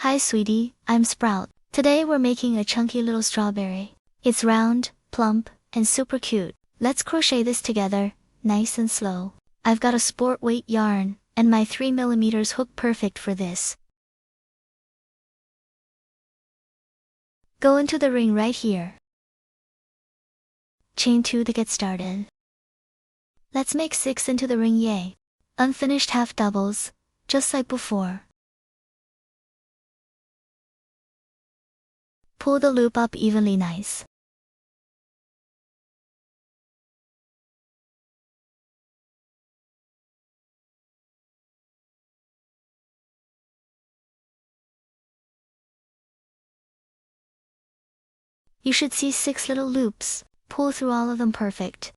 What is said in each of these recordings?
Hi sweetie, I'm Sprout. Today we're making a chunky little strawberry. It's round, plump, and super cute. Let's crochet this together, nice and slow. I've got a sport weight yarn, and my 3mm hook perfect for this. Go into the ring right here. Chain 2 to get started. Let's make 6 into the ring, yay. Unfinished half doubles, just like before. Pull the loop up evenly, nice. You should see 6 little loops. Pull through all of them, perfect.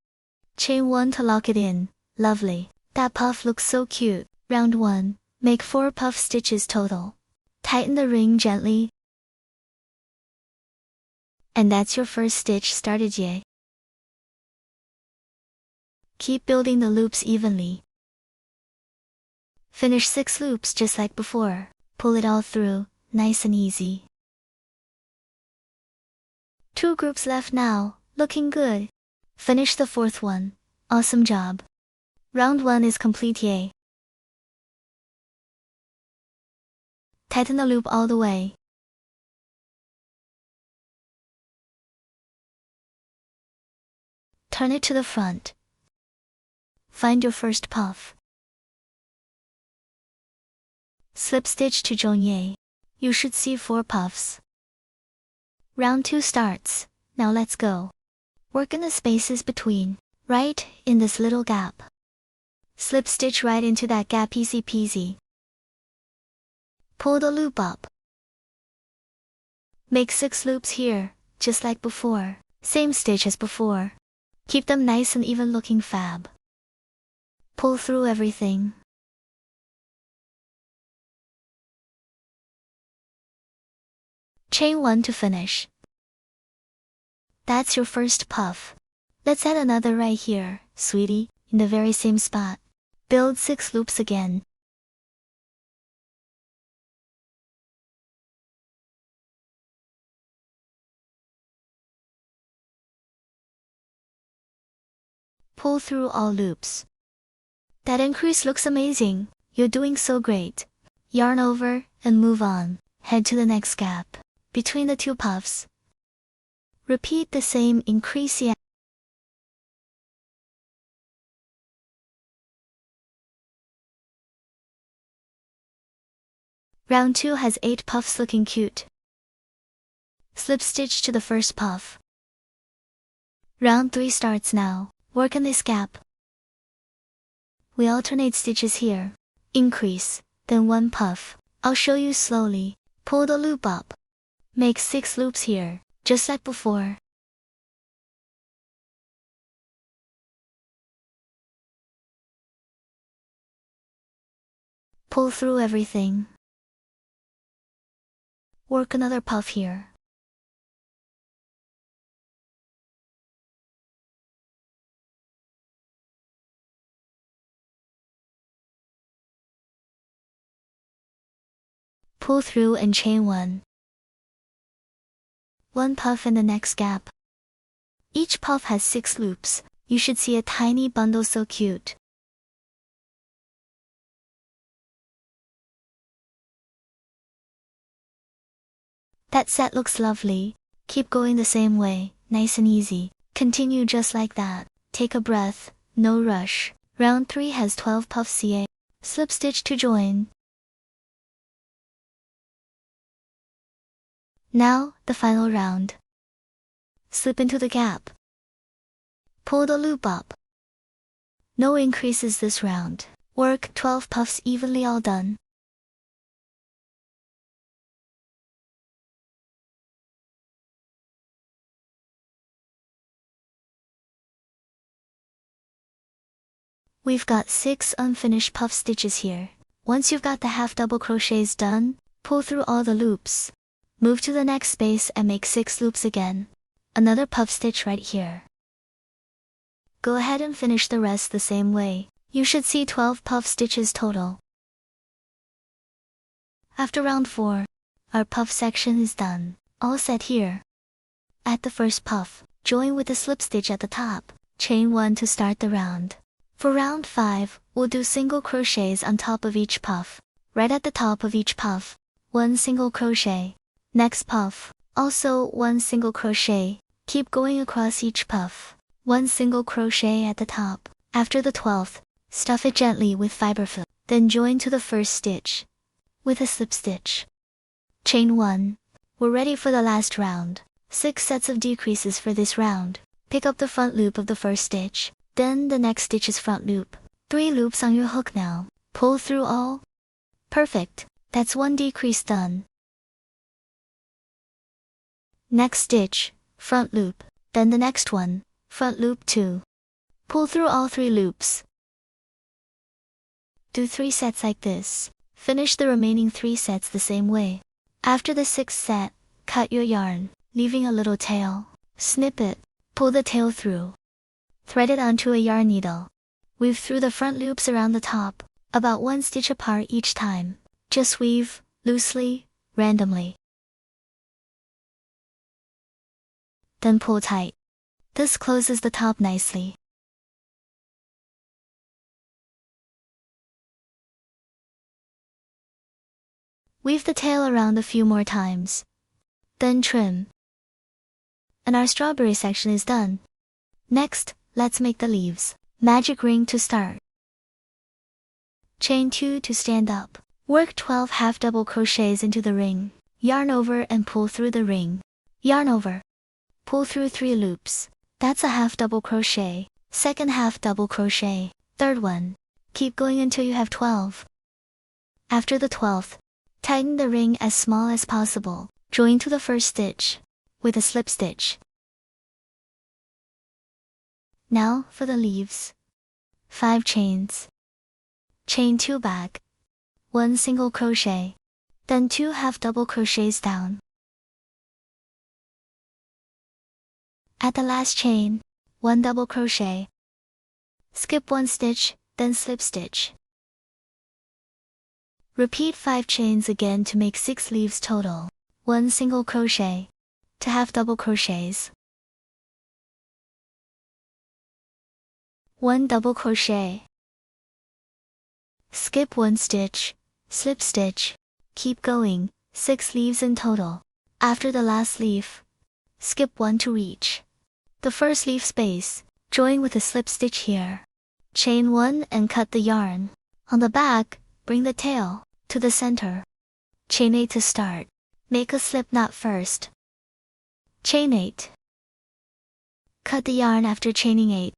Chain 1 to lock it in, lovely. That puff looks so cute. Round 1, make 4 puff stitches total. Tighten the ring gently. And that's your first stitch started, yay. Keep building the loops evenly. Finish 6 loops just like before. Pull it all through, nice and easy. 2 groups left now, looking good. Finish the 4th one, awesome job. Round 1 is complete, yay. Tighten the loop all the way. Turn it to the front. Find your first puff. Slip stitch to join, yay. You should see 4 puffs. Round 2 starts. Now let's go. Work in the spaces between, right in this little gap. Slip stitch right into that gap, easy peasy. Pull the loop up. Make 6 loops here, just like before. Same stitch as before. Keep them nice and even looking, fab. Pull through everything. Chain 1 to finish. That's your first puff. Let's add another right here, sweetie, in the very same spot. Build 6 loops again. Pull through all loops. That increase looks amazing. You're doing so great. Yarn over and move on. Head to the next gap. Between the 2 puffs. Repeat the same increase. Round 2 has 8 puffs, looking cute. Slip stitch to the first puff. Round 3 starts now. Work in this gap. We alternate stitches here. Increase, then 1 puff. I'll show you slowly. Pull the loop up. Make 6 loops here, just like before. Pull through everything. Work another puff here. Pull through and chain 1. 1 puff in the next gap. Each puff has 6 loops. You should see a tiny bundle, so cute. That set looks lovely. Keep going the same way, nice and easy. Continue just like that. Take a breath, no rush. Round 3 has 12 puffs, CA. Slip stitch to join. Now, the final round. Slip into the gap. Pull the loop up. No increases this round. Work 12 puffs evenly, all done. We've got 6 unfinished puff stitches here. Once you've got the half double crochets done, pull through all the loops. Move to the next space and make 6 loops again. Another puff stitch right here. Go ahead and finish the rest the same way. You should see 12 puff stitches total. After round 4, Our puff section is done. All set here. At the first puff, join with the slip stitch at the top. Chain 1 to start the round. For round 5, we'll do single crochets on top of each puff. Right at the top of each puff, 1 single crochet. Next puff, also 1 single crochet. Keep going across each puff. 1 single crochet at the top. After the 12th, stuff it gently with Fiberfill. Then join to the first stitch with a slip stitch. Chain 1. We're ready for the last round. 6 sets of decreases for this round. Pick up the front loop of the first stitch. Then the next stitch is front loop. 3 loops on your hook now. Pull through all. Perfect. That's 1 decrease done. Next stitch, front loop. Then the next one, front loop 2. Pull through all 3 loops. Do 3 sets like this. Finish the remaining 3 sets the same way. After the 6th set, cut your yarn, leaving a little tail. Snip it. Pull the tail through. Thread it onto a yarn needle. Weave through the front loops around the top, about 1 stitch apart each time. Just weave, loosely, randomly. Then pull tight. This closes the top nicely. Weave the tail around a few more times. Then trim. And our strawberry section is done. Next, let's make the leaves. Magic ring to start. Chain 2 to stand up. Work 12 half double crochets into the ring. Yarn over and pull through the ring. Yarn over. Pull through 3 loops. That's a half double crochet. Second half double crochet. Third one. Keep going until you have 12. After the 12th, tighten the ring as small as possible. Join to the first stitch with a slip stitch. Now for the leaves. 5 chains. Chain 2 back. 1 single crochet. Then 2 half double crochets down. At the last chain, 1 double crochet. Skip 1 stitch, then slip stitch. Repeat 5 chains again to make 6 leaves total. 1 single crochet to half double crochets. 1 double crochet. Skip 1 stitch, slip stitch. Keep going, 6 leaves in total. After the last leaf, skip 1 to reach the first leaf space. Join with a slip stitch here. Chain 1 and cut the yarn. On the back, bring the tail to the center. Chain 8 to start. Make a slip knot first. Chain 8. Cut the yarn after chaining 8.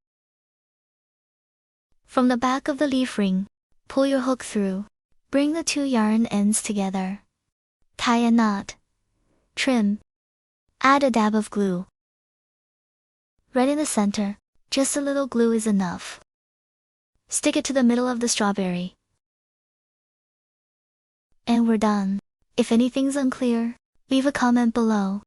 From the back of the leaf ring, pull your hook through. Bring the 2 yarn ends together. Tie a knot. Trim. Add a dab of glue. Right in the center, just a little glue is enough. Stick it to the middle of the strawberry. And we're done. If anything's unclear, leave a comment below.